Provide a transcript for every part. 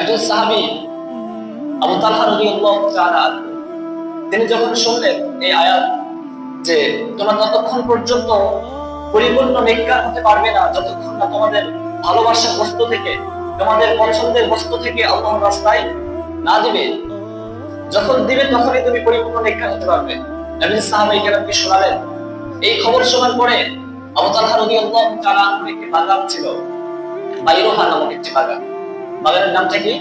একজন সাহাবী আবু তালহা রাদিয়াল্লাহু তাআলা আনহু, তিনি যখন শুনলেন এই আয়াত যে তোমরা ততক্ষণ পর্যন্ত পরিপূর্ণ নেককার হতে পারবে না যতক্ষণ না তোমাদের ভালোবাসার বস্তু থেকে, তোমাদের পছন্দের বস্তু থেকে আল্লাহর রাস্তায় না দিবে, যখন দিবে তখনই তুমি পরিপূর্ণ নেককার হতে পারবে। নবী সাহাবায়ে কেরামকে শোনালেন। এই খবর শোনার পরে আবু তালহা রাদিয়াল্লাহু তাআলা আনহুর একটি বাগান ছিল, বাইরুহা নামক একটি বাগান। বাগানের নামটা কি?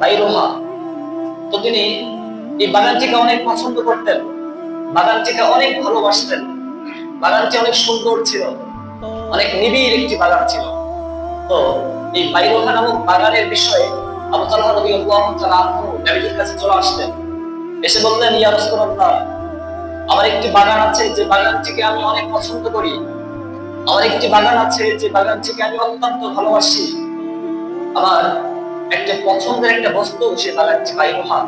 বাইরুহা। তো তিনি এই বাগানটিকে অনেক পছন্দ করতেন, বাগানটিকে অনেক ভালোবাসতেন। বাগানটি অনেক সুন্দর ছিল, অনেক নিবিড় একটি বাগান ছিল। তো এই বাইরুহা নামক বাগানের বিষয়ে আবু তালহা রাদিয়াল্লাহু তাআলা আনহু নবীর কাছে চলে আসলেন। এসে বললেন, ইয়া রাসূলুল্লাহ, আমার একটি বাগান আছে যে বাগানটিকে আমি অনেক পছন্দ করি। আমার একটি বাগান আছে যে বাগানটিকে আমি অত্যন্ত ভালোবাসি। আমার একটা পছন্দের একটা বস্তু সে বাগানটি বাইরুহা।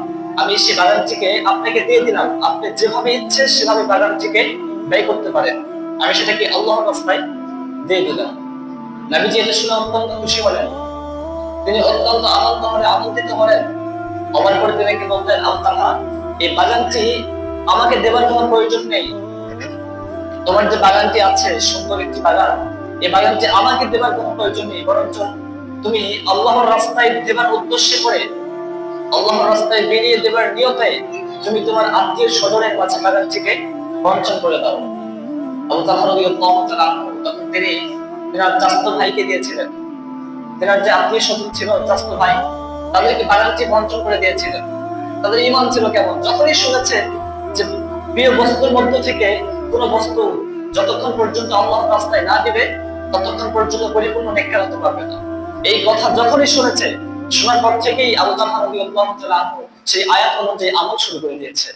আমি সেই বাগানটিকে আপনাকে দিয়ে দিলাম, আপনি যেভাবে ইচ্ছে সেভাবে বাগানটিকে ব্যয় করতে পারেন। আমি সেটাকে আল্লাহর রাস্তায় দিয়ে দিলাম। নবীজি এটা শুনে অত্যন্ত খুশি হলেন, তিনি অত্যন্ত আনন্দিত হলেন। হওয়ার পরে তিনি বললেন, আবু তালহা, এই বাগানটি আমাকে দেবার কোনো প্রয়োজন নেই। তোমার যে বাগানটি আছে, সুন্দর একটি বাগান, এই বাগানটি আমাকে দেবার কোনো প্রয়োজন নেই, বরঞ্চ তুমি আল্লাহর রাস্তায় দেবার উদ্দেশ্যে করে, আল্লাহর রাস্তায় বেরিয়ে দেবার নিয়তে তুমি তোমার আত্মীয় স্বজনের কাছে বাগানটিকে বঞ্চন করে দাও। আবু তালহা রাদিয়াল্লাহু তাআলা আনহু তখন তিনি তার চাচাতো ভাইকে দিয়েছিলেন। তার যে আত্মীয় স্বজন ছিল, চাচাতো ভাই, তাদেরকে বাগানটি বঞ্চন করে দিয়েছিলেন। তাদের ঈমান ছিল কেমন? যখনই শুনেছে যে প্রিয় বস্তুর মধ্য থেকে কোন বস্তু যতক্ষণ পর্যন্ত আল্লাহর রাস্তায় না দিবে ততক্ষণ পর্যন্ত পরিপূর্ণ নেককার হতে পারবে না। এই কথা যখনই শুনেছে, শোনার পর থেকেই আবু তালহা রাদিয়াল্লাহু তাআলা আনহু সেই আয়াত অনুযায়ী আমল শুরু করে দিয়েছে।